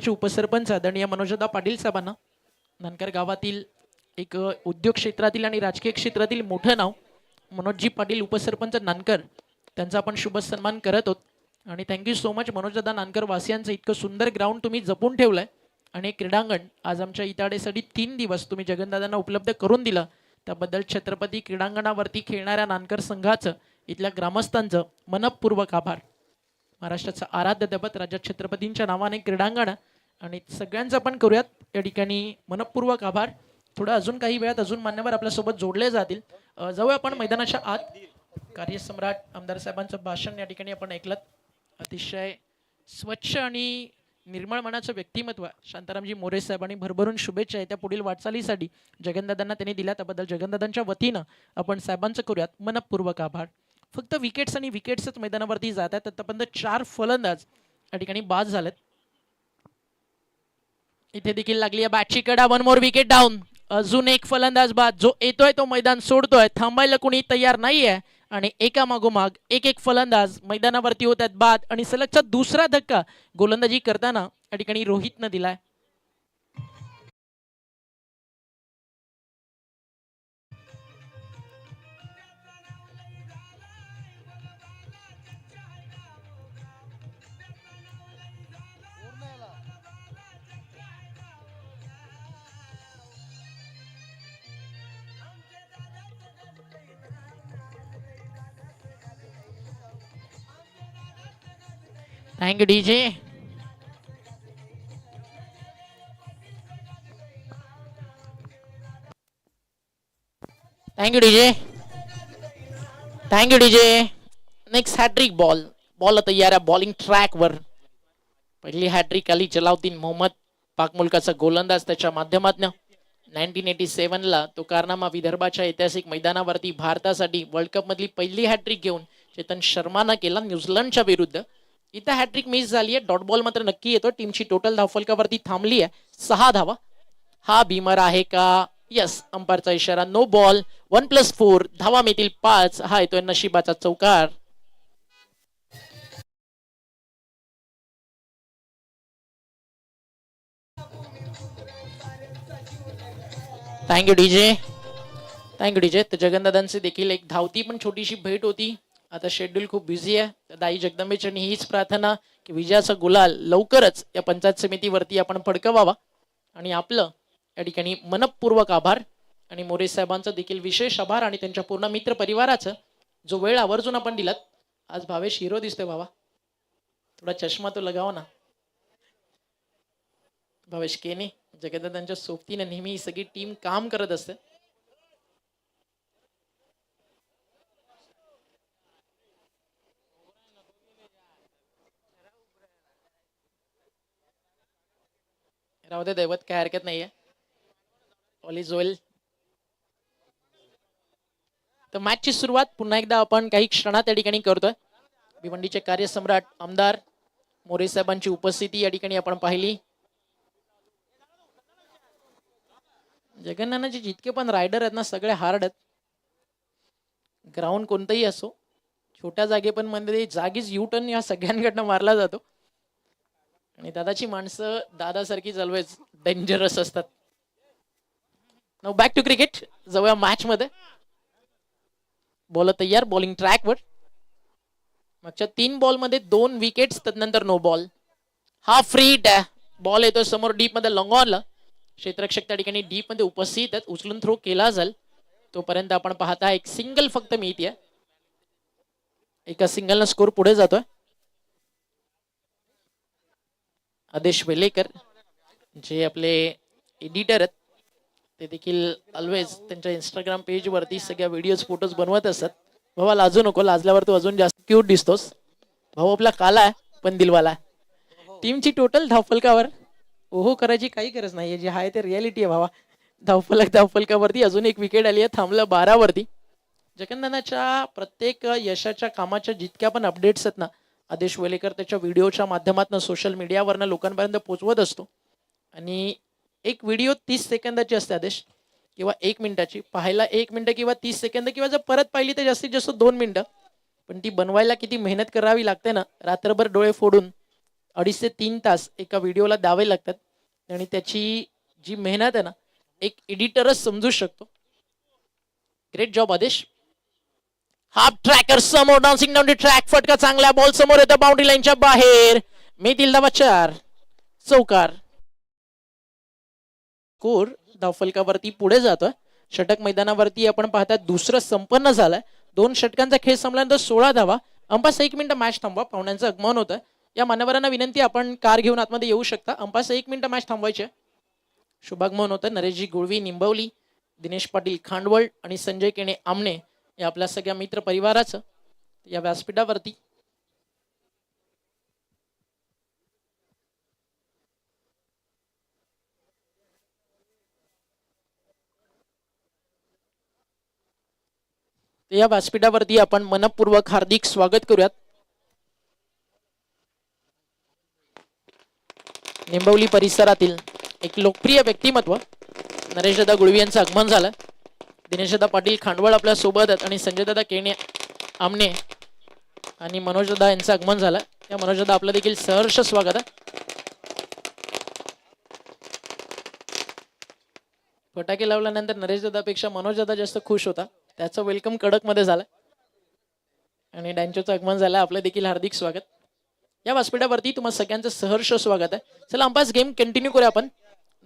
उपसरपंच आदरणीय मनोजदा पाटील साहेबांना, नानकर गावातील एक उद्योग क्षेत्रातील आणि राजकीय क्षेत्रातील मोठं नाव मनोजजी पाटील उपसरपंच नानकर त्यांचा आपण शुभ सन्मान करत आहोत. आणि थँक्यू सो मच मनोजदा नानकर वासियांचं इतकं सुंदर ग्राउंड तुम्ही जपून ठेवलंय आणि क्रीडांगण आज आमच्या इताडेसाठी 3 दिवस तुम्ही जगनदादांना उपलब्ध करून दिलं. त्याबद्दल छत्रपती क्रीडांगणावरती खेळणाऱ्या नानकर संघाचं इथल्या ग्रामस्थांचं मनपूर्वक आभार. महाराष्ट्राचं आराध्य दैवत राजा छत्रपतींच्या नावाने क्रीडांगण आणि सगळ्यांचं आपण करूयात या ठिकाणी मनपूर्वक आभार. थोडं अजून काही वेळात अजून मान्यवर आपल्यासोबत जोडले जातील. जाऊया आपण मैदानाच्या आत. कार्यसम्राट आमदार साहेबांचं भाषण या ठिकाणी आपण ऐकलं. अतिशय स्वच्छ आणि निर्मळ मनाचं व्यक्तिमत्व शांतारामजी मोरे साहेबांनी भरभरून शुभेच्छा येत्या पुढील वाटचालीसाठी जगनदादांना त्यांनी दिल्या. त्याबद्दल जगनदादांच्या वतीनं आपण साहेबांचं करूयात मनपूर्वक आभार. फक्त विकेट्स आणि विकेट्सच मैदानावरती जात आहेत. आतापर्यंत 4 फलंदाज या ठिकाणी बाद झालेत. इथे देखील लागली आहे बॅटची कडा. 1 मोर विकेट डाऊन. अजून एक फलंदाज बाद. जो येतोय तो मैदान सोडतोय. थांबायला कोणी तयार नाहीये आणि एका मागोमाग एक फलंदाज मैदानावरती होत आहेत बाद. आणि सलगचा दुसरा धक्का गोलंदाजी करताना या ठिकाणी रोहितनं दिलाय. Thank you DJ. Thank you DJ. Thank you DJ. Next hattrick ball. Ball तयार आहे बॉलिंग ट्रॅकवर. पहिली हॅट्रिक आली जलाउद्दीन मोहम्मद पाक मुलकाचा गोलंदाज त्याच्या माध्यमातून. 1987 ला तो कारनामा विदर्भाच्या ऐतिहासिक मैदानावरती भारतासाठी वर्ल्ड कप मधली पहिली हॅट्रिक घेऊन चेतन शर्मानं केला न्यूझीलंडच्या विरुद्ध. इथं हॅट्रिक मिस झाली आहे. डॉट बॉल मात्र नक्की येतो. टीमची टोटल धावफलकावरती थांबली आहे 6 धावा. हा भीमर आहे का? यस. अंपायरचा इशारा नो बॉल. 1+4 धावा मिळतील 5. हा येतोय नशिबाचा चौकार. Thank you DJ. Thank you DJ. तर जगनदादांचे देखील एक धावती पण छोटीशी भेट होती. आता शेड्यूल खूप बिझी आहे. दाई जगदंबेचरणी हीच प्रार्थना की विजयाचा गुलाल लवकरच या पंचायत समितीवरती आपण फडकवावा. आणि आपलं या ठिकाणी मनपूर्वक आभार आणि मोरे साहेबांचं देखील विशेष आभार आणि त्यांच्या पूर्ण मित्र परिवाराचं जो वेळ आवर्जून आपण दिलात. आज भावेश हिरो दिसतोय बाबा. थोडा चष्मा तो लगावा ना. भावेश केने जगददांच्या सोबतीने नेहमी सगळी टीम काम करत असते. राहू दे दैवत, काय हरकत नाहीये. ऑल इज वेल. तर मॅचची सुरुवात पुन्हा एकदा आपण काही क्षणात या ठिकाणी करतोय. भिवंडीचे कार्यसम्राट आमदार मोरे साहेबांची उपस्थिती या ठिकाणी आपण पाहिली. जगन्नाथाचे जितके पण रायडर आहेत ना सगळे हार्ड आहेत. ग्राउंड कोणतंही असो, छोट्या जागे पण मध्ये जागीच युटर्न या सगळ्यांकडनं मारला जातो. आणि दादाची माणसं दादासारखी ऑलवेज डेंजरस असतात. Now back to cricket. जाऊया मॅच मध्ये. बॉल तयार बॉलिंग ट्रॅकवर. मागच्या 3 बॉल मध्ये 2 विकेट्स. त्यानंतर नो बॉल. हा फ्री बॉल येतो समोर डीप मध्ये लॉंग ऑनला. क्षेत्ररक्षक त्या ठिकाणी डीप मध्ये उपस्थित आहेत. उचलून थ्रो केला जाईल. तोपर्यंत आपण पाहता एक सिंगल फक्त मिळते. एका सिंगलनं स्कोर पुढे जातोय. आदेश वेलेकर जे आपले एडिटर आहेत ते देखील ऑलवेज त्यांच्या इंस्टाग्राम पेज वरती सगळ्या व्हिडिओज फोटोज बनवत असतात. भावा लाजू नको. लाजल्यावर तू अजून जास्त क्यूट दिसतोस. भाऊ आपला काला आहे पण दिलवाला. टीमची टोटल धावफलकावर ओहो करायची काही गरज नाहीये. जे आहे ते रियालिटी आहे भावा. धावफलकावरती अजून एक विकेट आली आहे. थांबलं 12 वरती. जगन्नाथाच्या प्रत्येक यशाच्या कामाच्या जितक्या पण अपडेट्स आहेत ना आदेश वेलेकर त्याच्या व्हिडिओच्या माध्यमातून सोशल मीडियावरनं लोकांपर्यंत पोहोचवत असतो. आणि एक व्हिडिओ 30 सेकंदाची असते आदेश, किंवा 1 मिनिटाची. पाहायला 1 मिनिट किंवा 30 सेकंद, किंवा जर परत पाहिली तर जास्तीत जास्त 2 मिनिटं. पण ती बनवायला किती मेहनत करावी लागते ना. रात्रभर डोळे फोडून 2.5 ते 3 तास एका व्हिडिओला द्यावे लागतात आणि त्याची जी मेहनत आहे ना एक एडिटरच समजू शकतो. ग्रेट जॉब आदेश. हाफ ट्रॅकर समोर डान्सिंग डाऊन द ट्रॅक, फटका चांगला, बॉल समोर येतो बाउंड्री लाईनच्या बाहेर. मितील धावा 4, चौकार. कोर धावफलकावरती पुढे जातोय. षटक मैदानावरती आपण पाहतात दुसरं संपन्न झालंय. 2 षटकांचा खेळ संपल्यानंतर 16 धावा. अंपास 1 मिनिट मॅच थांबवा, पाहुण्यांचं आगमन होतं. या मान्यवरांना विनंती, आपण कार घेऊन आतमध्ये येऊ शकता. Umpire's 1 minute match थांबवायचे. शुभागमन होतं. नरेशजी गुळवी निंबवली, दिनेश पाटील खांडवळ आणि संजय केणे आमने या आपल्या सगळ्या मित्र परिवाराचं या व्यासपीठावरती. या व्यासपीठावरती आपण मनपूर्वक हार्दिक स्वागत करूयात. निंबवली परिसरातील एक लोकप्रिय व्यक्तिमत्व नरेशदादा गुळवी यांचं आगमन झालं. दिनेशदादा पाटील खांडवळ आपल्या सोबत आहेत आणि संजयदादा केणे आमने आणि मनोजदादा यांचं आगमन झालं. या मनोजदादा आपलं देखील सहर्ष स्वागत आहे. फटाके लावल्यानंतर नरेशदादापेक्षा मनोजदादा जास्त खुश होता. त्याचं वेलकम कडक मध्ये झालं आणि डॅन्चोचं आगमन झालं. आपलं देखील हार्दिक स्वागत. या व्यासपीठावरती तुम्हाला सगळ्यांचं सहर्ष स्वागत आहे. चला अंपास गेम कंटिन्यू करूया आपण.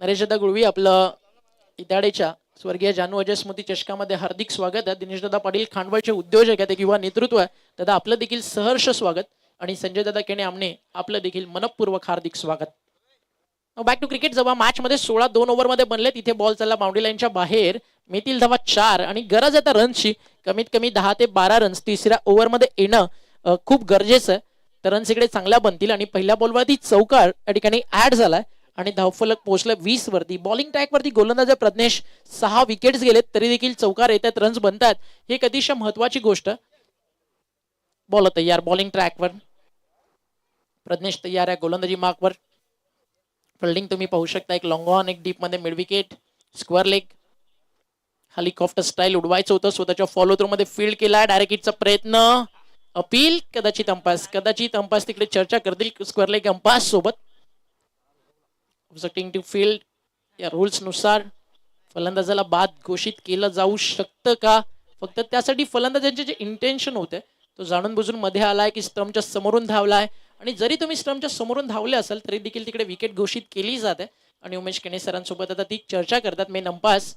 नरेशदादा गुळवी आपलं इताडेच्या स्वर्गीय जानू अजय स्मृती चषकामध्ये हार्दिक स्वागत आहे. दिनेशदादा पाटील खांडवळचे उद्योजक आहेत, एक युवा नेतृत्व आहे. दादा आपलं देखील सहर्ष स्वागत आणि संजयदादा केणे आमने आपलं देखील मनपूर्वक हार्दिक स्वागत. Back to cricket. जेव्हा मॅच मध्ये 16 2 ओव्हरमध्ये बनले, तिथे बॉल चालला बाउंड्री लाईनच्या बाहेर. मितील धावा 4 आणि गरज आहे त्या रन्सची. कमीत कमी 10 ते 12 रन्स तिसऱ्या ओव्हरमध्ये येणं खूप गरजेचं आहे. तर रन्स इकडे चांगल्या बनतील आणि पहिल्या बॉलवरती चौकार या ठिकाणी ऍड झालाय आणि धावफलक पोहोचलं 20 वरती. बॉलिंग ट्रॅक वरती गोलंदाज प्रज्ञेश 6 विकेट्स गेलेत तरी देखील चौकार येतात, रन्स बनतात. ही एक अतिशय महत्वाची गोष्ट. बॉल तयार बॉलिंग ट्रॅकवर. प्रज्ञेश तयार आहे गोलंदाजी मार्कवर. फिल्डिंग तुम्ही पाहू शकता, एक लॉंग ऑन, एक डीप मध्ये mid wicket, square leg. Helicopter style उडवायचं होतं, स्वतःच्या फॉलो थ्रू मध्ये फील्ड केलाय. डायरेक्ट हिटचा प्रयत्न, अपील, कदाचित अंपास तिकडे चर्चा करतील स्क्वेअर लेग अंपास सोबत. ऑब्जेक्टिंग टू फील्ड या रूल्स नुसार फलंदाजाला बाद घोषित केलं जाऊ शकतं का? फक्त त्यासाठी फलंदाजांचे जे इंटेन्शन होते तो जाणून बुजून मध्ये आलाय की स्टंपच्या समोरून धावलाय. आणि जरी तुम्ही स्टंपच्या समोरून धावले असाल तरी देखील तिकडे विकेट घोषित केली जाते. आणि उमेश केणे सरांसोबत आता ती चर्चा करतात मेन अंपास.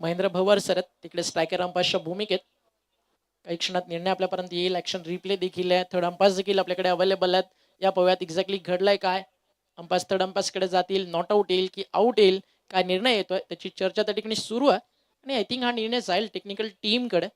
महेंद्र भवर सर तिकडे स्ट्रायकर अंपासच्या भूमिकेत. काही क्षणात निर्णय आपल्यापर्यंत येईल. ऍक्शन रिप्ले देखील आहे. थर्ड अंपास देखील आपल्याकडे अवेलेबल आहेत. या पाहूयात एक्झॅक्टली घडलंय काय. अंपास थर्ड अंपासकडे जातील, नॉट आउट येईल की आउट येईल, काय निर्णय येतोय त्याची चर्चा त्या ठिकाणी सुरू आहे. आणि आय थिंक हा निर्णय जाईल टेक्निकल टीमकडे.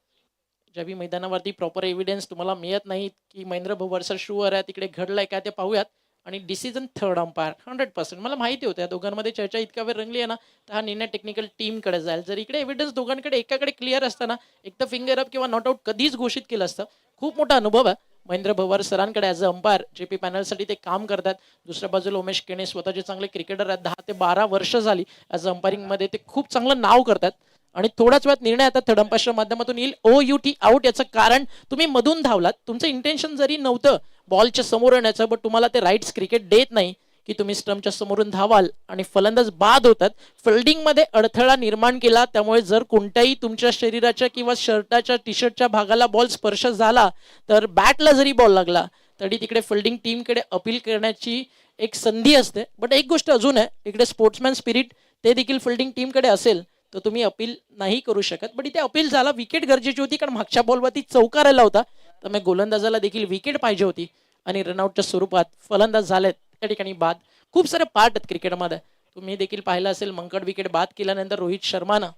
ज्यावी मैदानावरती प्रॉपर एव्हिडन्स तुम्हाला मिळत नाही की महेंद्र भवर सर शुअर आहे तिकडे घडलंय काय ते पाहूयात. आणि डिसिजन थर्ड अंपायर 100%. मला माहिती होतं या दोघांमध्ये चर्चा इतका वेळ रंगली आहे ना, तर हा निर्णय टेक्निकल टीमकडे जाईल. जर इकडे एव्हिडन्स दोघांकडे एकाकडे क्लिअर असताना एक तर फिंगर अप किंवा नॉट आउट कधीच घोषित केलं असतं. खूप मोठा अनुभव आहे महेंद्र भवर सरांकडे ॲज अ अंपायर. जेपी पॅनलसाठी ते काम करतात. दुसऱ्या बाजूला उमेश केणे स्वतःचे चांगले क्रिकेटर आहेत. 10 ते 12 वर्ष झाली ॲज अ अंपायरिंगमध्ये ते खूप चांगलं नाव करतात. आणि थोड्याच वेळात निर्णय आता थर्ड अंपायरच्या माध्यमातून येईल. OUT out. याचं कारण तुम्ही मधून धावलात, तुमचं इंटेन्शन जरी नव्हतं बॉलच्या समोर येण्याचं, बट तुम्हाला ते राईट्स क्रिकेट देत नाही की तुम्ही स्टंपच्या समोरून धावाल आणि फलंदाज बाद होतात. फिल्डिंगमध्ये अडथळा निर्माण केला. त्यामुळे जर कोणत्याही तुमच्या शरीराच्या किंवा शर्टाच्या टी शर्टच्या भागाला बॉल स्पर्श झाला तर बॅटला जरी बॉल लागला तरी तिकडे फिल्डिंग टीमकडे अपील करण्याची एक संधी असते. बट एक गोष्ट अजून आहे, इकडे स्पोर्ट्समॅन स्पिरिट ते देखील फिल्डिंग टीमकडे असेल तर तुम्ही अपील नाही करू शकत. बट इथे अपील झाला. विकेट गरजेची होती कारण मागच्या बॉलवरती चौकार आला होता. त्यामुळे गोलंदाजाला देखील विकेट पाहिजे होती आणि रनआउटच्या स्वरूपात फलंदाज झालेत त्या ठिकाणी बाद. खूप सारे पार्ट आहेत क्रिकेटमध्ये. तुम्ही देखील पाहिलं असेल मंकड विकेट बाद केल्यानंतर रोहित शर्मानं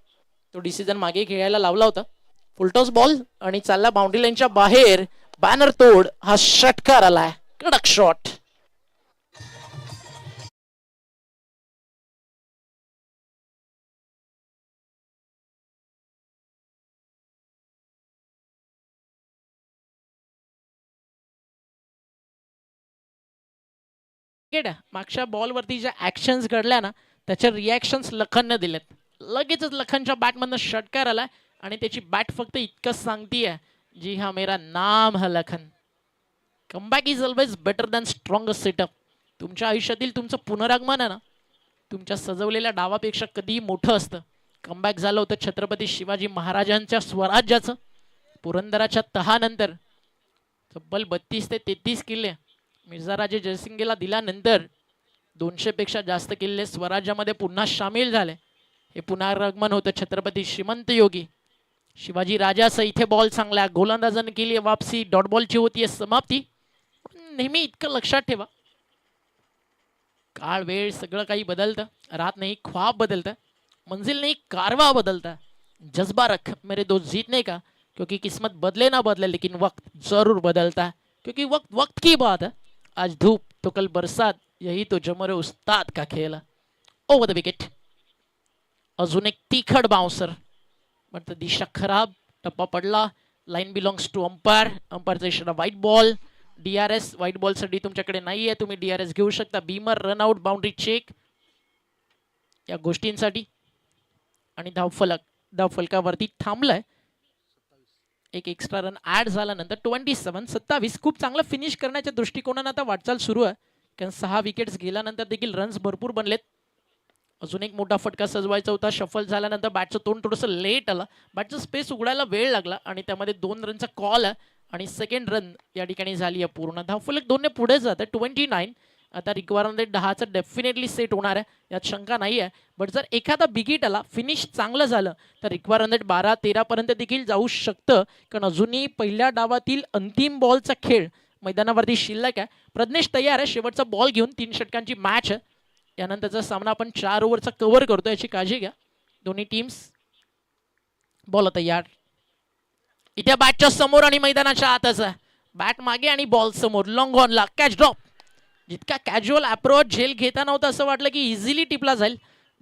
तो डिसिजन मागे खेळायला लावला होता. फुलटॉस बॉल आणि चालला बाउंड्री लाईनच्या बाहेर. बॅनर तोड हा षटकार आलाय. कडक शॉट. मागच्या बॉलवरती ज्या ऍक्शन्स घडल्या ना त्याच्या रिॲक्शन्स लखनने दिलेत. लगेचच लखनच्या बॅटमधनं षटकार आलाय आणि त्याची बॅट फक्त इतकंच सांगतीये जी हाँ, मेरा नाम है Lakhan. Comeback is always better than strongest setup. तुमच्या आयुष्यातील तुमचं पुनरागमन आहे ना, तुमच्या सजवलेल्या डावापेक्षा कधीही मोठं असतं. कमबॅक झालं होतं छत्रपती शिवाजी महाराजांच्या स्वराज्याचं. पुरंदराच्या तहानंतर तब्बल 32 ते 33 किल्ले मिर्झाराजे जयसिंगेला दिल्यानंतर 200पेक्षा जास्त किल्ले स्वराज्यामध्ये पुन्हा सामील झाले. हे पुनरागमन होतं छत्रपती श्रीमंत योगी शिवाजी राजाचं. इथे बॉल चांगला, गोलंदाजानं केली आहे वापसी, डॉट बॉलची होतीये समाप्ती. नेहमी इतकं लक्षात ठेवा, काळ वेळ सगळं काही बदलतं, रात नाही ख्वाब बदलतं, मंजिल नहीं कारवा बदलता, जज्बा रख मेरे दोस्त जीतने का, क्योंकि किस्मत बदले ना बदले लेकिन वक्त जरूर बदलता है, क्योंकि वक्त वक्त की बात है. आज धूप तो कल बरसात, यही तो जमरे उस्ताद का खेल है. Over the wicket. अजून एक तिखट बाउन्सर, पण दिशा खराब, टप्पा पडला. Line belongs to umpire. अंपायरचा इशारा white ball. DRS white ball साठी तुमच्याकडे नाहीये, तुम्ही DRS घेऊ शकता. Beamer run out, boundary check या गोष्टींसाठी. आणि धावफलकावरती थांबलाय. एक एक्स्ट्रा रन ऍड झाल्यानंतर 27 खूप चांगलं फिनिश करण्याच्या दृष्टिकोनाने आता वाटचाल सुरू आहे, कारण 6 विकेट्स गेल्यानंतर देखील रन्स भरपूर बनलेत. अजून एक मोठा फटका सजवायचा होता. शफल झाल्यानंतर बॅटचं तोंड थोडंसं लेट आला, बॅटचं स्पेस उघडायला वेळ लागला आणि त्यामध्ये 2 रनचा कॉल आहे आणि सेकंड रन या ठिकाणी झाली आहे पूर्ण. धावफलक 2 ने पुढे जात आहे. 29. आता रिक्वायरमेंट 10चं डेफिनेटली सेट होणार आहे, यात शंका नाही आहे. बट जर एखादा बिगिट आला, फिनिश चांगलं झालं तर रिक्वायरमेंट 12-13 पर्यंत देखील जाऊ शकतं, कारण अजूनही पहिल्या डावातील अंतिम बॉलचा खेळ मैदानावरती शिल्लक आहे. प्रज्ञेश तयार आहे शेवटचा बॉल घेऊन. 3 षटकांची मॅच आहे. यानंतरचा सामना आपण 4 ओव्हरचा कव्हर करतो, याची काळजी घ्या. दोन्ही टीम्स बॉल तयार. इथे बॅटच्या समोर आणि मैदानाच्या आतच आहे. बॅट मागे आणि बॉल समोर. लॉंग ऑनला कॅच ड्रॉप. जितका कॅज्युअल अप्रोच झेल घेता नव्हता असं वाटलं की इझिली टिपला जाईल.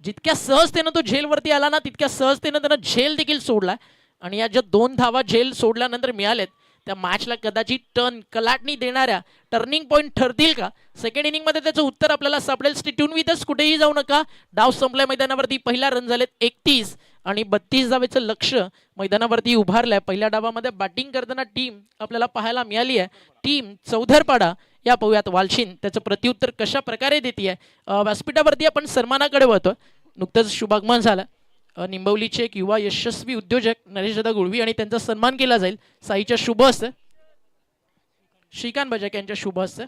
जितक्या सहजतेनं तो झेलवरती आला ना, तितक्या सहजतेनं त्यानं झेल देखील सोडला. आणि या ज्या 2 धावा झेल सोडल्यानंतर मिळालेत, त्या मॅचला कदाचित कलाटणी देणाऱ्या टर्निंग पॉईंट ठरतील का? सेकंड इनिंगमध्ये त्याचं उत्तर आपल्याला सापडेल. स्टे ट्यून विथ अस, कुठेही जाऊ नका. डाव संपलाय मैदानावरती. पहिला रन झालेत 31 आणि 32 धावेचं लक्ष मैदानावरती उभारलंय. पहिल्या डावामध्ये बॅटिंग करताना टीम आपल्याला पाहायला मिळाली आहे. टीम चौधरपाडा या पाहूयात वालशीन त्याचं प्रत्युत्तर कशा प्रकारे देते आहे. व्यासपीठावरती आपण सन्मानाकडे वळतो. नुकतंच शुभागमन झालं. निंबवलीचे एक युवा यशस्वी उद्योजक नरेशदादा गुळवी आणि त्यांचा सन्मान केला जाईल. साईच्या शुभ हस्ते, श्रीकांत बजाक यांच्या शुभ हस्ते,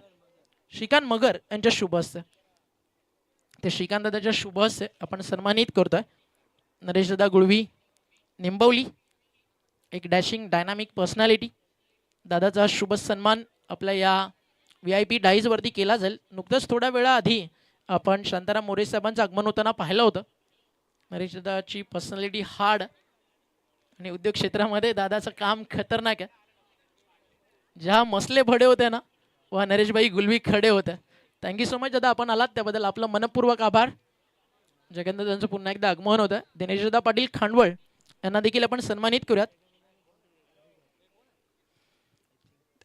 श्रीकांत मगर यांच्या शुभ हस्ते, ते श्रीकांत दादाच्या शुभ हस्ते आपण सन्मानित करतोय. नरेशदादा गुळवी, निंबवली, एक डॅशिंग डायनामिक पर्सनॅलिटी. दादाचा शुभ सन्मान आपल्या या VIP डाईजवरती केला जाईल. नुकतंच थोड्या वेळाआधी आपण शांताराम मोरे साहेबांचं आगमन होताना पाहिलं होतं. नरेशदादाची पर्सनॅलिटी हार्ड आणि उद्योग क्षेत्रामध्ये दादाचं काम खतरनाक आहे. ज्या मसले भडे होते ना, व नरेशभाई गुलवी खडे होते. थँक्यू सो मच दादा, आपण आलात त्याबद्दल आपलं मनपूर्वक आभार. जगन्नाथ दादांचं पुन्हा एकदा आगमन होतं. दिनेशदादा पाटील खांडवळ यांना देखील आपण सन्मानित करूयात.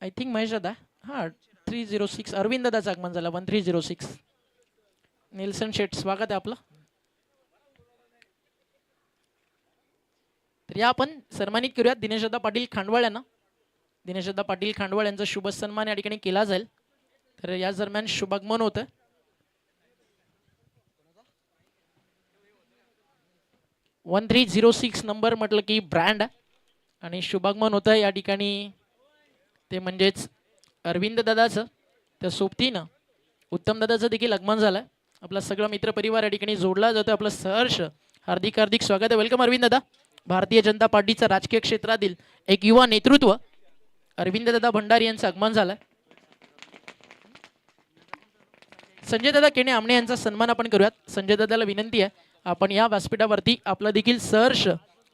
आय थिंक महेश दादा, हां 306 अरविंद दादाचं आगमन झालं. 1306 निल्सन शेट, स्वागत आहे आपलं. तर या आपण सन्मानित करूयात दिनेशदादा पाटील खांडवळ यांना. दिनेशदादा पाटील खांडवळ यांचा शुभ सन्मान या ठिकाणी केला जाईल. तर या दरम्यान शुभागमन होतं. 1306 नंबर म्हटलं की ब्रँड आणि शुभागमन होतं या ठिकाणी. ते म्हणजेच अरविंद दादाचं, त्या सोबतीनं उत्तम दादाचं देखील आगमन झालं. आपला सगळा मित्रपरिवार या ठिकाणी जोडला जातो. आपलं सहर्ष हार्दिक हार्दिक स्वागत आहे. वेलकम अरविंद दादा. भारतीय जनता पार्टीचं राजकीय क्षेत्रातील एक युवा नेतृत्व अरविंद दादा भंडारी यांचं आगमन झालं. संजय दादा केणे आमणे यांचा सन्मान आपण करूयात. संजय दादाला विनंती आहे, आपण या व्यासपीठावरती आपलं देखील सहर्ष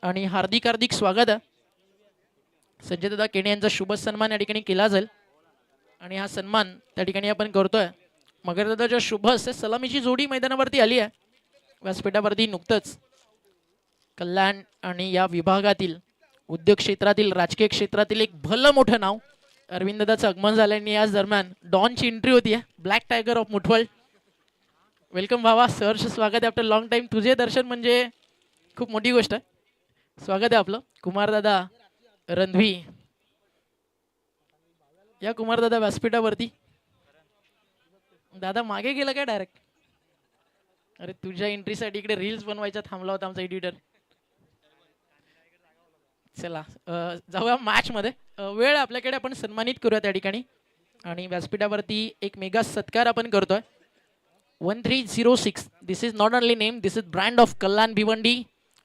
आणि हार्दिक हार्दिक स्वागत आहे. संजय दादा केणे यांचा शुभ सन्मान या ठिकाणी केला जाईल आणि हा सन्मान त्या ठिकाणी आपण करतोय. मगर दादाच्या शुभ हस्ते सलामीची जोडी मैदानावरती आली आहे. व्यासपीठावरती नुकतंच कल्याण आणि या विभागातील उद्योग क्षेत्रातील राजकीय क्षेत्रातील एक भलं मोठं नाव अरविंद दादाचं आगमन झालं आणि याच दरम्यान डॉनची एंट्री होती आहे. Black tiger of Muthwal. Welcome भावा, सहर्ष स्वागत आहे. आफ्टर लॉंग टाईम तुझे दर्शन म्हणजे खूप मोठी गोष्ट आहे. स्वागत आहे आपलं. कुमार दादा रणवी या कुमार दादा व्यासपीठावरती. दादा मागे गेला काय डायरेक्ट? अरे तुझ्या एंट्रीसाठी इकडे रील्स बनवायचा थांबला होता आमचा एडिटर. चला जाऊया मॅच मध्ये. वेळ आपल्याकडे, आपण सन्मानित करूया त्या ठिकाणी. आणि व्यासपीठावरती एक मेगा सत्कार आपण करतोय. 1306, this is not only name, this is brand of Kalyan Bhiwandi.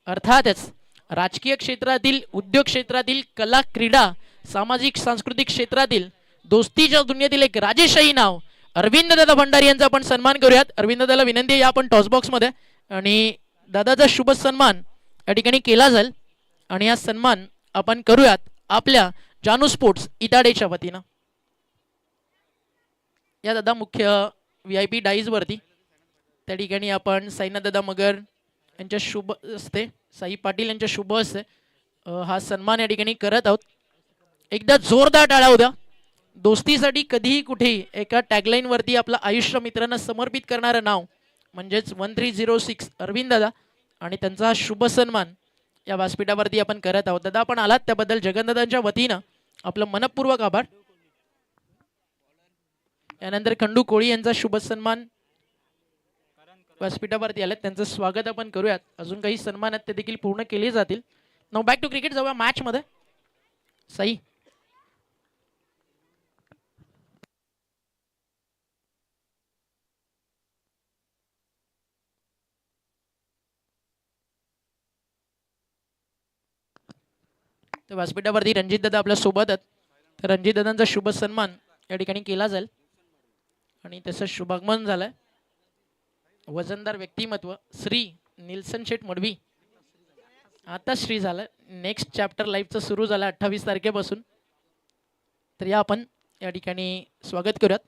अर्थातच राजकीय क्षेत्रातील, उद्योग क्षेत्रातील, कला, क्रीडा, सामाजिक सांस्कृतिक क्षेत्रातील दोस्तीच्या दुनियेतील एक राजेशाही नाव अरविंद दादा भंडारी यांचा आपण सन्मान करूयात. अरविंद दादाला विनंती आहे या आपण टॉस बॉक्स मध्ये, आणि दादाचा शुभ सन्मान या ठिकाणी केला जाईल. आणि हा सन्मान आपण करूयात आपल्या जानू स्पोर्ट्स इटाडेच्या वतीनं. या दादा मुख्य VIP डाईज वरती त्या ठिकाणी आपण साईनाथ दादा मगर यांच्या शुभ हस्ते, साई पाटील यांच्या शुभ हस्ते हा सन्मान या ठिकाणी करत आहोत. एकदा जोरदार टाळ्या होत्या. दोस्तीसाठी कधीही कुठेही एका टॅगलाईन वरती आपलं आयुष्य मित्रांना समर्पित करणारं नाव म्हणजेच 1306 अरविंद दादा, आणि त्यांचा हा शुभ सन्मान या व्यासपीठावरती आपण करत आहोत. दादा आपण आलात त्याबद्दल जगन्नाथांच्या वतीनं आपलं मनपूर्वक आभार. यानंतर खंडू कोळी यांचा शुभ सन्मान व्यासपीठावरती आले, त्यांचं स्वागत आपण करूयात. अजून काही सन्मान आहेत ते देखील पूर्ण केले जातील. नाउ बॅक टू क्रिकेट, जाऊया मॅच मध्ये. साई तर व्यासपीठावरती रणजित दादा आपल्या सोबत आहेत. तर रणजित दादांचा शुभ सन्मान या ठिकाणी केला जाईल आणि त्याचं शुभागमन झालंय. वजनदार व्यक्तिमत्व श्री निल्सन शेठ मडवी आता श्री झालं. नेक्स्ट चॅप्टर लाईफचं सुरू झालं 28 तारखेपासून. तर या आपण या ठिकाणी स्वागत करूयात.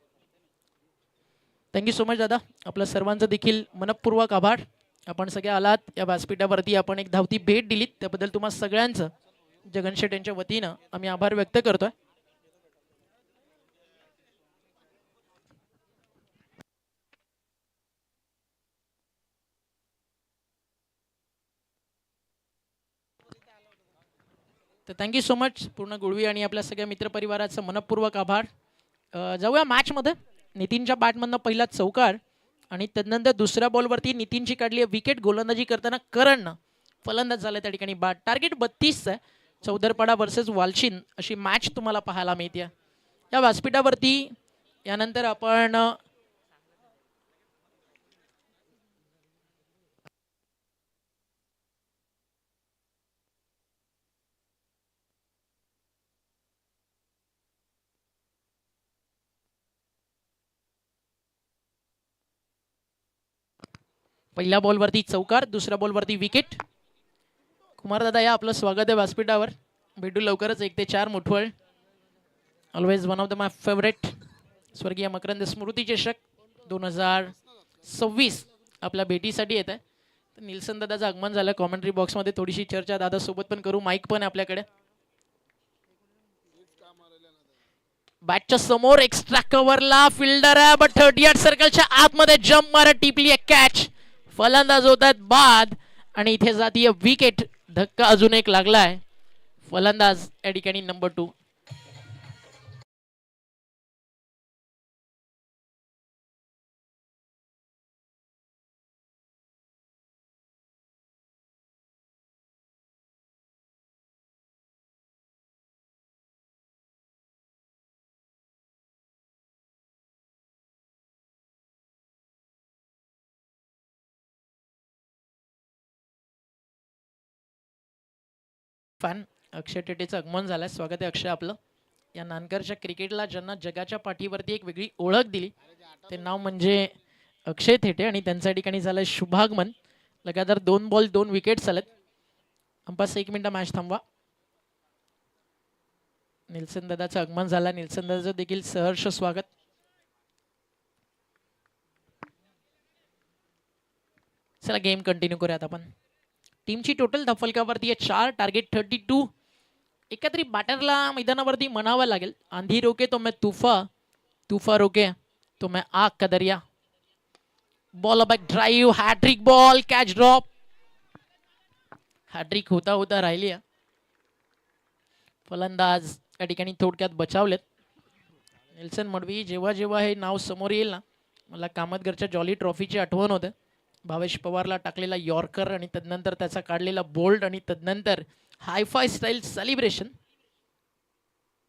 थँक्यू सो मच दादा, आपल्या सर्वांचं देखील मनपूर्वक आभार. आपण सगळे आलात या व्यासपीठावरती, आपण एक धावती भेट दिलीत त्याबद्दल तुम्हा सगळ्यांचं जगन शेठ यांच्या वतीनं आम्ही आभार व्यक्त करतोय. तर थँक्यू सो मच पूर्ण गुळवी आणि आपल्या सगळ्या मित्रपरिवाराचं मनपूर्वक आभार. जाऊया मॅचमध्ये. नितीनच्या बॅटमधनं पहिला चौकार आणि त्यानंतर दुसऱ्या बॉलवरती नितीनची काढली विकेट. गोलंदाजी करताना करणनं फलंदाज झाला त्या ठिकाणी. बाद टार्गेट 32 आहे. चौदरपाडा वर्सेस वालशिन अशी मॅच तुम्हाला पाहायला मिळते या व्यासपीठावरती. यानंतर आपण पहिल्या बॉलवरती चौकार, दुसऱ्या बॉलवरती विकेट. कुमार दादा या आपलं स्वागत आहे व्यासपीठावर. भेटू लवकरच 1 ते 4 Muthwal. Always one of the my favourite. स्वर्गीय मकरंद स्मृती चषक 2026 आपल्या भेटीसाठी येत आहे. तर निल्सन दादाचं आगमन झालं. कॉमेंट्री बॉक्समध्ये थोडीशी चर्चा दादा सोबत पण करू. माईक पण आहे आपल्याकडे. बॅटच्या समोर एक्स्ट्रा कव्हरला फिल्डर आहे, बट 38 सर्कलच्या आतमध्ये जम्प मारत टिपली आहे कॅच. फलंदाज होत आहेत बाद आणि इथे जातीय विकेट. धक्का अजून एक लागलाय. फलंदाज या ठिकाणी नंबर 2. फॅन अक्षय टेटेचं आगमन झालंय. स्वागत आहे अक्षय आपलं. या नानकरच्या क्रिकेटला ज्यांना जगाच्या पाठीवरती एक वेगळी ओळख दिली ते नाव म्हणजे अक्षय थेटे आणि त्यांच्या ठिकाणी झालंय शुभागमन. लगातार 2 बॉल 2 विकेट्स आलेत. अंपास 1 मिनिट मॅच थांबवा. निल्सन दादाचं आगमन झालं. निल्सन दादाचं देखील सहर्ष स्वागत. चला गेम कंटिन्यू करूयात आपण. टीमची टोटल धफलकावरती आहे 4. टार्गेट 32. एकत्रित बॅटरला मैदानावरती म्हणावं लागेल, आंधी रोके तो मैं तूफा, तूफा रोके तो मैं आग का दरिया. Ball back drive, hattrick ball, catch drop. Hattrick होता होता राहिली. फलंदाज या ठिकाणी थोडक्यात बचावलेत. नेल्सन मडवी, जेव्हा जेव्हा हे नाव समोर येईल ना, मला कामतगरच्या जॉली ट्रॉफीची आठवण होते. भावेश पवारला टाकलेला यॉर्कर आणि तदनंतर त्याचा काढलेला बोल्ड आणि तदनंतर हायफाय स्टाईल सेलिब्रेशन.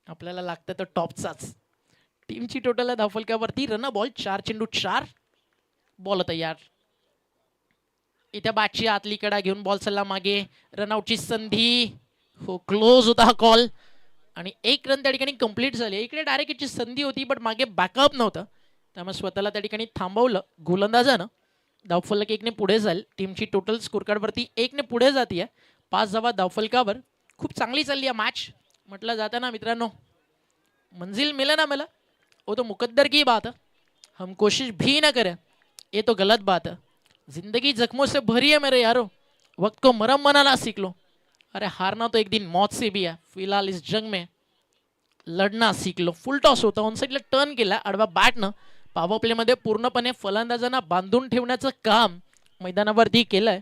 आपल्याला लागतं तर टॉपचाच. टीमची टोटल धावफलकावरती रन बॉल 4 चेंडू 4 बॉल तयार. इथे बॅटची आतली कडा घेऊन बॉल सल्ला मागे, रनआउटची संधी. हो, क्लोज होता हा कॉल आणि एक रन त्या ठिकाणी कंप्लीट झाली. इकडे डायरेक्ट याची संधी होती बट मागे बॅकअप नव्हतं, त्यामुळे स्वतःला त्या ठिकाणी थांबवलं गोलंदाजानं. धावफलक 1 ने पुढे जाईल. टीमची टोटल स्कोर कार्डवरती 1 ने पुढे जाते. 5 धावा धावफलकावर. खूप चांगली चालली आहे मॅच. म्हटलं जातं ना मित्रांनो, मंजिल मिले ना मिला वो तो मुकद्दर की बात है, हम कोशिश भी ना करें ये तो गलत बात है. जिंदगी जख्मों से भरी है मेरे यारो, वक्त को मरम बनाना सीख लो. अरे हारना तो एक दिन मौत से भी है, फिलहाल इस जंग में लढणं सीख लो. फुल टॉस होता, ऑन साईडला टर्न केला आडवा बॅटनं. पॉवर प्लेमध्ये पूर्णपणे फलंदाजांना बांधून ठेवण्याचं काम मैदानावरती केलंय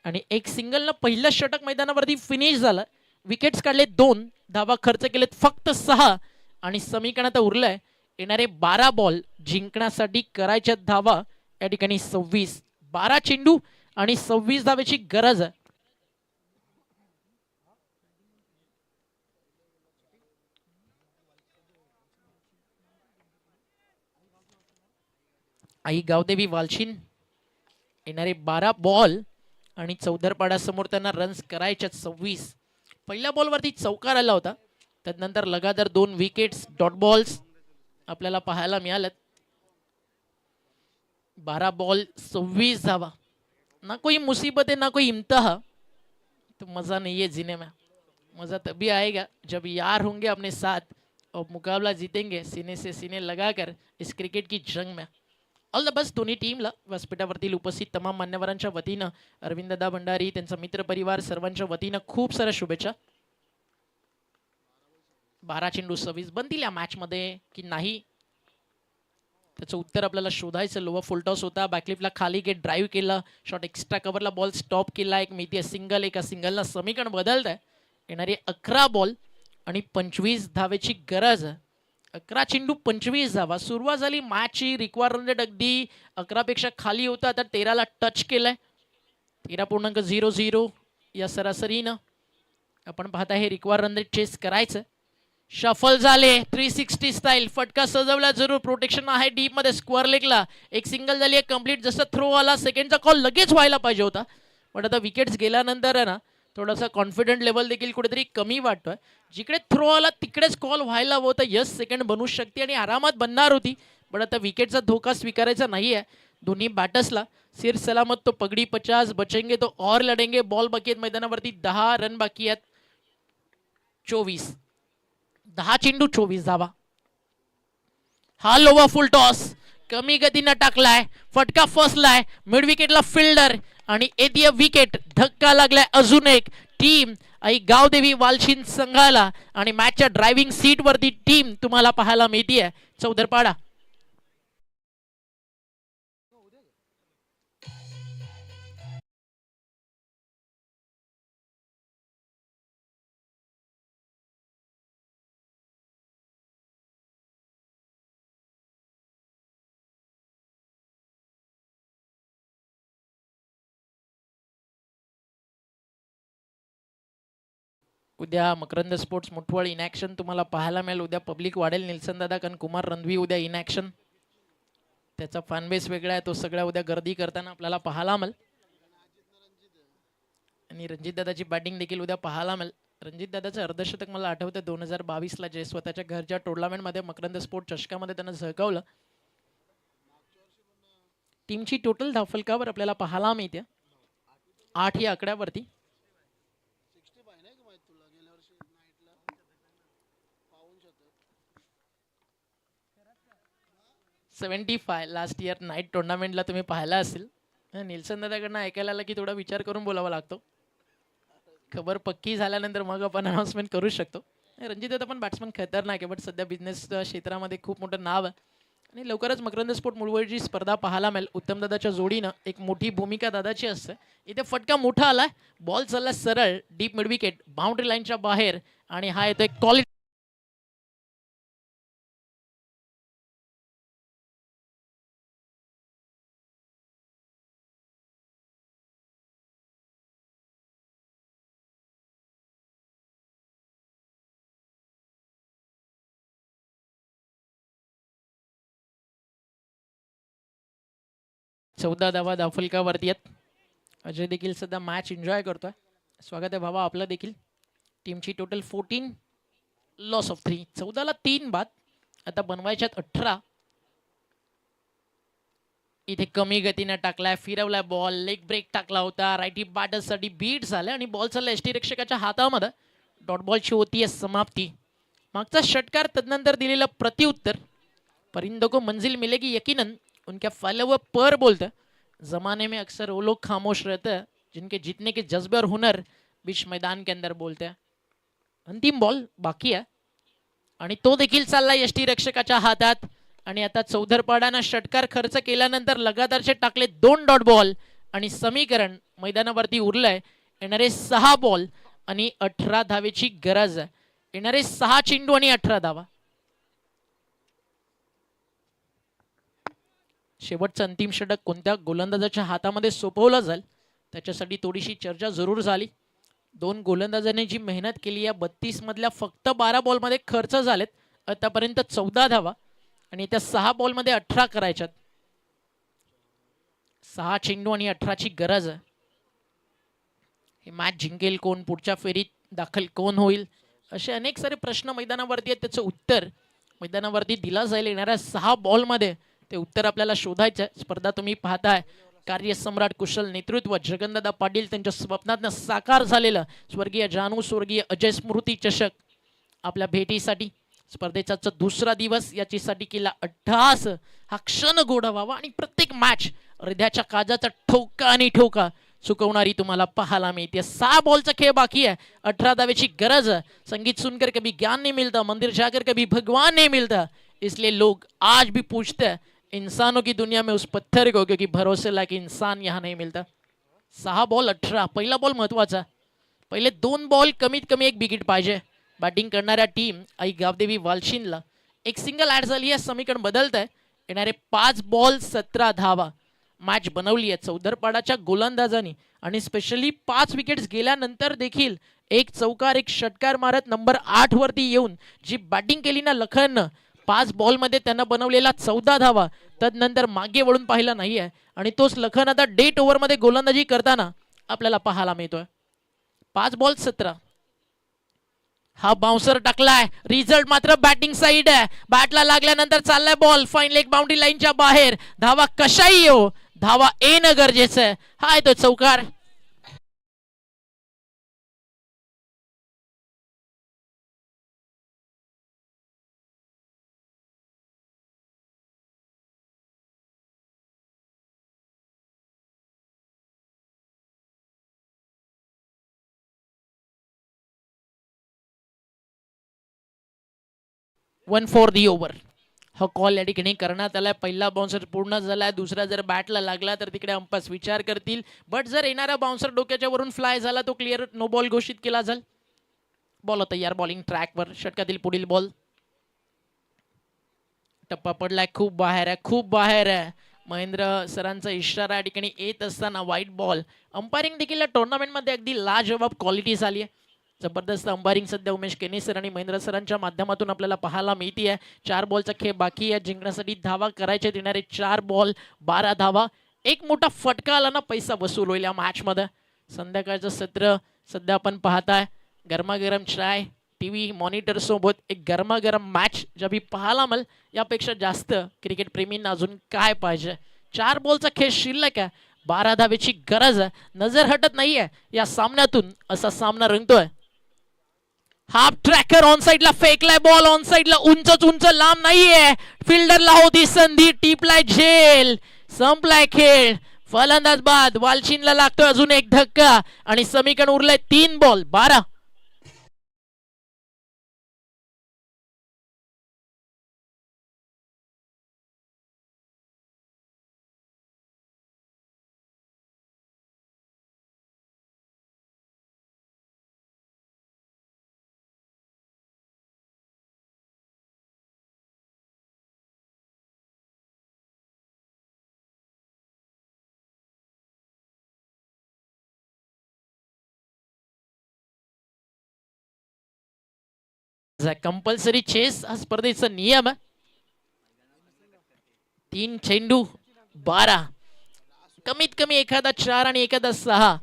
आणि एक सिंगलनं पहिलं षटक मैदानावरती फिनिश झालं. विकेट्स काढले 2, धावा खर्च केलेत फक्त 6 आणि समीकरण आता उरलंय येणारे 12 बॉल जिंकण्यासाठी करायच्या धावा या ठिकाणी 26. 12 चेंडू आणि 26 धावेची गरज आहे. आई गावदेवी वालशीन येणारे 12 बॉल आणि चौधरपाड्यासमोर त्यांना रन्स करायच्या 26. पहिल्या बॉलवरती चौकार आला होता, त्यानंतर लगातार 2 विकेट्स डॉट बॉल्स आपल्याला पाहायला मिळाल्यात. 12 बॉल 26 धावा. ना कोई मुसीबत है ना कोई इम्तहा, तो मज़ा नहीं है जीने में. मज़ा तभी आएगा जब यार होंगे अपने साथ और मुकाबला जीतेंगे सीने से सीने लगाकर इस क्रिकेट की जंग में. ऑल द बेस्ट दोन्ही टीमला. व्यासपीठावरतील उपस्थित तमाम मान्यवरांच्या वतीनं, अरविंददा भंडारी, त्यांचा मित्र परिवार सर्वांच्या वतीनं खूप साऱ्या शुभेच्छा. 12 चेंडू 26 बनतील या मॅचमध्ये की नाही, त्याचं उत्तर आपल्याला शोधायचं. लोवा फुलटॉस होता, बॅकलिफ्टला खाली गेट ड्राईव्ह केला, शॉट एक्स्ट्रा कव्हरला बॉल स्टॉप केला. एक मिती सिंगल, एका सिंगलला समीकरण बदलत आहे. येणारे 11 बॉल आणि 25 धावेची गरज आहे. 11 चेंडू 25 धावा. सुरुवात झाली मॅचची, रिक्वायर रन रेट अगदी 11 पेक्षा खाली होता, आता 13ला टच केलाय. 13.00 या सरासरीनं आपण पाहता हे रिक्वायर रन रेट चेस करायचं. शफल झाले 360 स्टाईल, फटका सजवला जरूर, प्रोटेक्शन आहे डीप मध्ये स्क्वेअर लेगला. एक सिंगल झाली आहे कंप्लीट. जसं थ्रो आला सेकंडचा कॉल लगेच व्हायला पाहिजे होता, पण आता विकेट्स गेल्यानंतर आहे ना थोडासा कॉन्फिडंट लेवल देखील कुठेतरी कमी वाटतोय. जिकडे थ्रो आला तिकडेच कॉल व्हायला हवं होतं. यस सेकंड बनू शकते आणि आरामात बनणार होती, पण आता विकेटचा धोका स्वीकारायचा नाही आहे दोन्ही बॅटर्सला. सिर सलामत तो पगडी 50 बचेंगे तो और लढेंगे. बॉल बाकी आहेत मैदानावरती, 10 रन बाकी आहेत. 24 10 चेंडू 24 धावा. हा लोवा फुल टॉस कमी गतीनं टाकलाय, फटका फसलाय मिड विकेटला फिल्डर आणि येते विकेट. धक्का लागलाय अजून एक. टीम आई गावदेवी वालशीन संघाला आणि मॅचच्या ड्रायव्हिंग सीट वरती टीम तुम्हाला पाहायला मिळतीये चौधरपाडा. उद्या मकरंद स्पोर्ट्स मुठवळ इनॅक्शन तुम्हाला पाहायला मिळेल. उद्या पब्लिक वाढेल. निल्सन दादा कारण कुमार रणवी उद्या इनॅक्शन, त्याचा फॅन बेस वेगळा आहे, तो सगळ्या उद्या गर्दी करताना आपल्याला पाहायला मिळेल. आणि रणजित दादाची बॅटिंग देखील उद्या पाहायला मिळेल. रणजित दादाचं अर्धशतक मला आठवतं 2022ला जे स्वतःच्या घरच्या टुर्नामेंटमध्ये मकरंद स्पोर्ट चषकामध्ये त्यानं झळकावलं. टीमची टोटल धावफलकावर आपल्याला पाहायला मिळते 8 या आकड्यावरती. 75 लास्ट इयर नाईट टुर्नामेंटला तुम्ही पाहिला असेल. निल्सन दादाकडनं ऐकायला आलं की थोडा विचार करून बोलावा लागतो. खबर पक्की झाल्यानंतर मग आपण अनाउन्समेंट करू शकतो. रणजित दादा पण बॅट्समन खतरनाक आहे, बट सध्या बिझनेस क्षेत्रामध्ये खूप मोठं नाव आहे आणि लवकरच मकरंद स्पोर्ट मुळवळची स्पर्धा पाहायला मिळेल. उत्तम दादाच्या जोडीनं एक मोठी भूमिका दादाची असते. इथे फटका मोठा आलाय, बॉल चालला सरळ डीप मिड विकेट बाउंड्री लाईनच्या बाहेर आणि हा येतोय क्वालिटी 14 धावा धावफलकावरती आहेत. अजय देखील सध्या मॅच एन्जॉय करतोय. स्वागत आहे भावा आपलं देखील. टीमची टोटल 14, लॉस ऑफ 3. 14 ला 3 बाद. आता बनवायच्यात 18. इथे कमी गतीने टाकलाय, फिरवलाय बॉल, लेग ब्रेक टाकला होता, राईटी बॅटर्ससाठी बीट झालं आणि बॉल चालला एसटी रक्षकाच्या हातामध्ये. डॉट बॉलची होतीये समाप्ती. मागचा षटकार तदनंतर दिलेलं प्रत्युत्तर. परिंदों को मंजिल मिलेगी यकीनन, उनके फॉलोअर पर बोलते. जमाने में अक्सर वो लोग खामोश रहते हैं जिनके जीतने के जज्बे और हुनर बीच मैदान के अंदर बोलते हैं. अंतिम बॉल बाकी आहे आणि तो देखील चाललाय एसटी रक्षकाच्या हातात. आणि आता चौधरपाडानं षटकार खर्च केल्यानंतर लगातारचे टाकले 2 डॉट बॉल आणि समीकरण मैदानावरती उरलंय. येणारे 6 बॉल आणि 18 धावेची गरज आहे. येणारे 6 चेंडू आणि 18 धावा. शेवटचं अंतिम षटक कोणत्या गोलंदाजाच्या हातामध्ये सोपवलं जाईल त्याच्यासाठी थोडीशी चर्चा जरूर झाली. 2 गोलंदाजांनी जी मेहनत केली आहे, 32 मधल्या फक्त 12 बॉलमध्ये खर्च झालेत आतापर्यंत 14 धावा आणि त्या 6 बॉलमध्ये 18 करायच्यात. 6 चेंडू आणि 18ची गरज आहे. हे मॅच जिंकेल कोण, पुढच्या फेरीत दाखल कोण होईल, असे अनेक सारे प्रश्न मैदानावरती आहेत. त्याचं उत्तर मैदानावरती दिला जाईल. येणाऱ्या 6 बॉलमध्ये ते उत्तर आपल्याला शोधायचं. स्पर्धा तुम्ही पाहताय, कार्यसम्राट कुशल नेतृत्व जगनदादा पाटील त्यांच्या स्वप्नातनं साकार झालेलं स्वर्गीय जानू स्वर्गीय अजय स्मृती चषक आपल्या भेटीसाठी. स्पर्धेचा दुसरा दिवस, याच्यासाठी केला अट्टहास. हा क्षण गोडा व्हावा आणि प्रत्येक मॅच हृदयाच्या काजाचा ठोका आणि ठोका चुकवणारी तुम्हाला पाहायला मिळते. 6 बॉलचा खेळ बाकी है, 18 दावेची गरज. संगीत सुनकर कभी ज्ञान नहीं मिलता, मंदिर जाकर कभी भगवान नहीं मिलता, इसलिए लोग आज भी पूछते हैं इंसानों की दुनिया में उस पत्थर को, क्योंकि भरोसे लायक इंसान यहाँ नहीं मिलता. 6 बॉल 18. पहिला बॉल महत्वाचा. पहिले 2 बॉल कमीत कमी 1 विकेट पाहिजे. बॅटिंग करणाऱ्या टीम आई गावदेवी वालशिनला 1 सिंगल ऍड झाली आहे. समीकरण बदलत आहे. येणारे 5 बॉल 17 धावा मॅच बनवली आहे चौधरपाडाच्या गोलंदाजांनी. आणि स्पेशली 5 विकेट्स गेल्यानंतर देखील 1 चौकार 1 षटकार मारत नंबर 8 वरती येऊन जी बॅटिंग केली ना लखननं, 5 बॉलमध्ये त्यांना बनवलेला 14 धावा तदनंतर मागे वळून पाहिला नाही आहे. आणि तोच लखन आता डेट ओव्हरमध्ये गोलंदाजी करताना आपल्याला पाहायला मिळतोय. 5 बॉल 17. हा बाउन्सर टाकलाय. रिझल्ट मात्र बॅटिंग साइड आहे. बॅटला लागल्यानंतर चाललाय बॉल फाईन लेग बाउंड्री लाईनच्या बाहेर. धावा कशाही येऊ, धावा येणं गरजेचं आहे. हा तो चौकार. वन फॉर दी ओव्हर हा कॉल या ठिकाणी करण्यात आलाय. पहिला बाउन्सर पूर्ण झालाय. दुसरा जर बॅटला लागला तर तिकडे अंपायर विचार करतील. बट जर येणारा बाउन्सर डोक्याच्या वरून फ्लाय झाला तो क्लिअर नो बॉल घोषित केला जाईल. बॉल तयार, बॉलिंग ट्रॅकवर. षटकातील पुढील बॉल. टप्पा पडलाय, खूप बाहेर आहे, खूप बाहेर आहे. महेंद्र सरांचा इशारा या ठिकाणी येत असताना व्हाईट बॉल. अंपायरिंग देखील या टुर्नामेंटमध्ये अगदी लाजवाब क्वालिटी झाली आहे. जबरदस्त अंपायरिंग सध्या उमेश केने सर आणि महेंद्र सरांच्या माध्यमातून आपल्याला पाहायला मिळते आहे. 4 बॉलचा खेळ बाकी आहे. जिंकण्यासाठी धावा करायचे. येणारे 4 बॉल 12 धावा. एक मोठा फटका आला ना, पैसा वसूल होईल या मॅचमध्ये. संध्याकाळचं सत्र सध्या आपण पाहताय. गरमागरम चाय, टीव्ही मॉनिटर सोबत एक गरमागरम मॅच ज्या पाहायला मिळेल, यापेक्षा जास्त क्रिकेट प्रेमींना अजून काय पाहिजे. 4 बॉलचा खेळ शिल्लक आहे. 12 धावेची गरज आहे. नजर हटत नाहीये या सामन्यातून. असा सामना रंगतोय. हाफ ट्रॅकर ऑन साइडला फेकलाय बॉल. ऑन साइडला उंचच उंच लांब नाहीये. फिल्डरला होती संधी, टिपलाय झेल. संपलाय खेळ. फलंदाज बाद. वालशिनला लागतोय अजून एक धक्का आणि समीकरण उरलंय 3 बॉल 12. कंपल्सरी चेस हा स्पर्धेचा नियम आहे. 3 चेंडू 12. कमीत कमी एखादा 4 आणि एखादा 6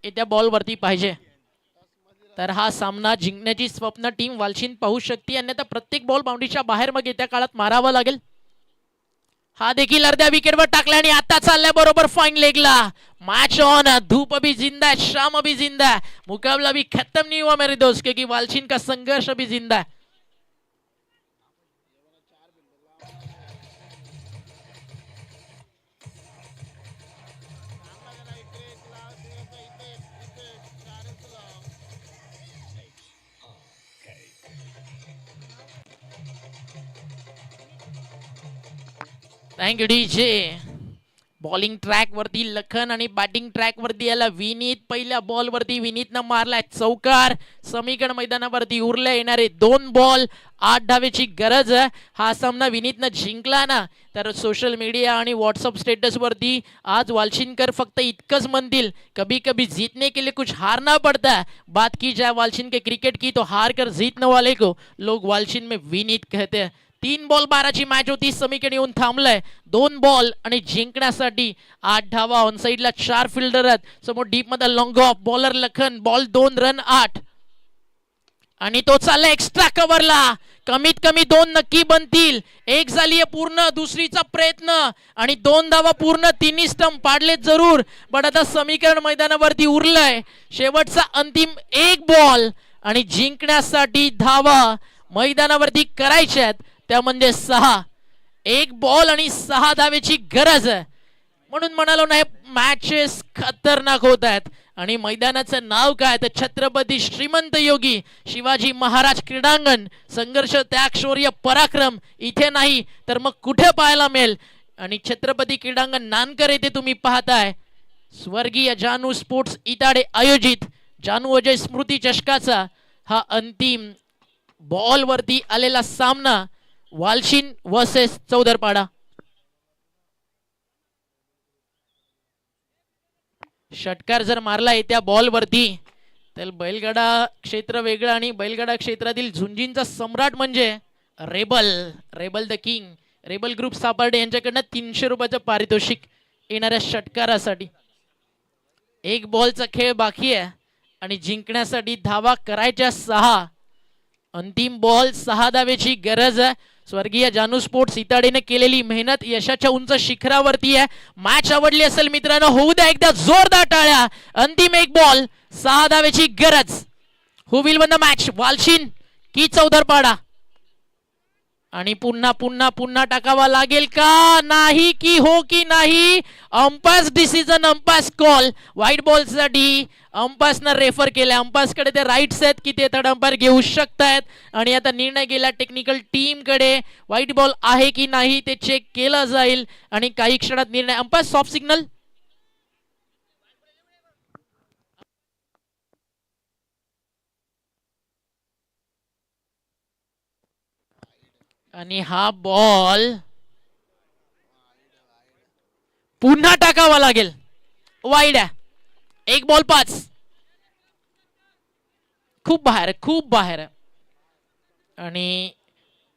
येत्या बॉलवरती पाहिजे, तर हा सामना जिंकण्याची स्वप्न टीम वालशीन पाहू शकते. अन्यथा प्रत्येक बॉल बाउंड्रीच्या बाहेर मग येत्या काळात मारावा लागेल. हा देखील अर्ध्या विकेटवर टाकला आणि आता चाललाय बरोबर फाईन लेगला. मैच ऑन, धूप अभी जिंदा है, शाम अभी जिंदा है, मुकाबला अभी खत्म नहीं हुआ मेरे दोस्त, क्योंकि वालशीन का संघर्ष अभी जिंदा है. Thank you DJ. बॉलिंग ट्रॅक वरती लखन आणि बॅटिंग ट्रॅक वरती याला विनीत. पहिल्या बॉल वरती विनीतनं मारलाय चौकार. समीकरण मैदानावरती उरले येणारे 2 बॉल, 8 धावेची गरज आहे. हा सामना विनीतनं जिंकला ना तर सोशल मीडिया आणि व्हॉट्सअप स्टेटस वरती आज वालशिनकर फक्त इतकंच म्हणतील, कभी कभी जीतने के लिए कुछ हारना पड़ता है, बात की जाए वालशिन के क्रिकेट की तो हार कर जीतने वाले को लोग वालशिन में विनीत कहते हैं. 3 बॉल 12ची मॅच होती. समीकरण येऊन थांबलंय. 2 बॉल आणि जिंकण्यासाठी 8 धावा. ऑन साइडला 4 फिल्डर आहेत. समोर डीप मध्ये long of bowler Lakhan. Ball 2 run 8 आणि तो चालला एक्स्ट्रा कव्हरला. कमीत कमी 2 नक्की बनतील. एक झालीये पूर्ण, दुसरीचा प्रयत्न आणि 2 धावा पूर्ण. 3 स्टंप पाडले जरूर, पण आता समीकरण मैदानावरती उरलंय शेवटचा अंतिम 1 बॉल आणि जिंकण्यासाठी धावा मैदानावरती करायच्या आहेत, त्या म्हणजे 6. 1 बॉल आणि 6 धावेची गरज आहे. म्हणून म्हणालो नाही, मॅचेस खतरनाक होत आहेत. आणि मैदानाचं नाव काय तर छत्रपती श्रीमंत योगी शिवाजी महाराज क्रीडांगण. संघर्ष, त्याग, शौर्य, पराक्रम इथे नाही तर मग कुठे पाहायला मिळेल. आणि छत्रपती क्रीडांगण नानकर येथे तुम्ही पाहताय स्वर्गीय जानू स्पोर्ट्स इताडे आयोजित जानू अजय स्मृती चषकाचा हा अंतिम बॉल वरती आलेला सामना वालशीन वर्सेस चौदरपाडा. षटकार जर मारला येत्या बॉल वरती तर बैलगाडा क्षेत्र वेगळं आणि बैलगाडा क्षेत्रातील झुंजींचा सम्राट म्हणजे rebel the king rebel group Saparde यांच्याकडनं 300 रुपयाचं पारितोषिक येणाऱ्या षटकारासाठी. 1 बॉलचा खेळ बाकी आहे आणि जिंकण्यासाठी धावा करायच्या 6. अंतिम बॉल 6 धावेची गरज आहे. स्वर्गीय जानू स्पोर्ट्स इताडेने केलेली मेहनत यशाच्या उंच शिखरावरती आहे. मॅच आवडली असेल मित्रांनो, होऊ द्या एकदा जोरदार टाळ्या. अंतिम 1 बॉल 6 धावेची गरज. हु विल वन द मॅच, वालशीन की चौदरपाडा? आणि पुन्हा पुन्हा पुन्हा टाकावा लागेल का नाही, की हो की नाही? Umpires decision, umpires call. White ball साठी अंपायर्सनं रेफर केलं. अंपायर्सकडे ते राईट्स आहेत की ते थर्ड अंपायर घेऊ शकतायत आणि आता निर्णय गेला टेक्निकल टीम कडे. व्हाईट बॉल आहे की नाही ते चेक केलं जाईल आणि काही क्षणात निर्णय. Umpire soft signal. आणि हा बॉल पुन्हा टाकावा लागेल. वाईड आहे. 1 बॉल 5. खूप बाहेर आहे. आणि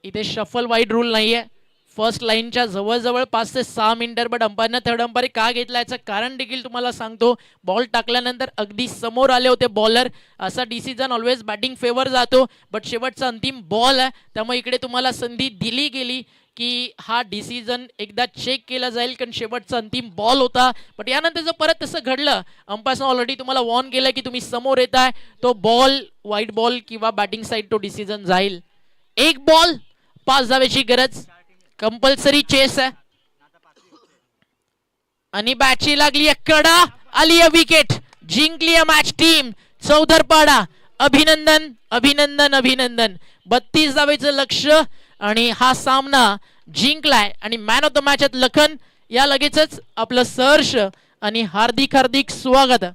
इथे शफल वाईड रूल नाहीये. फर्स्ट लाईनच्या जवळजवळ 5 ते 6 मिनिटं. बट अंपायरनं थर्ड अंपायर का घेतला याचं कारण देखील तुम्हाला सांगतो. बॉल टाकल्यानंतर अगदी समोर आले होते बॉलर. असा डिसिजन ऑलवेज बॅटिंग फेवर जातो. बट शेवटचा अंतिम बॉल आहे त्यामुळे इकडे तुम्हाला संधी दिली गेली की हा डिसिजन एकदा चेक केला जाईल, कारण शेवटचा अंतिम बॉल होता. बट यानंतर जर परत तसं घडलं, अंपायरनं ऑलरेडी तुम्हाला वॉर्न केलं की तुम्ही समोर येताय, तो बॉल व्हाईट बॉल किंवा बॅटिंग साईड तो डिसिजन जाईल. 1 बॉल 5 धावेची गरज. कंपल्सरी चेस आहे आणि बॅटची लागली कडा. आली विकेट. जिंकली मॅच टीम चौदरपाडा. अभिनंदन अभिनंदन अभिनंदन. 32 धावेचं लक्ष आणि हा सामना जिंकलाय. आणि man of the match Lakhan. या लगेचच आपलं सहर्ष आणि हार्दिक स्वागत.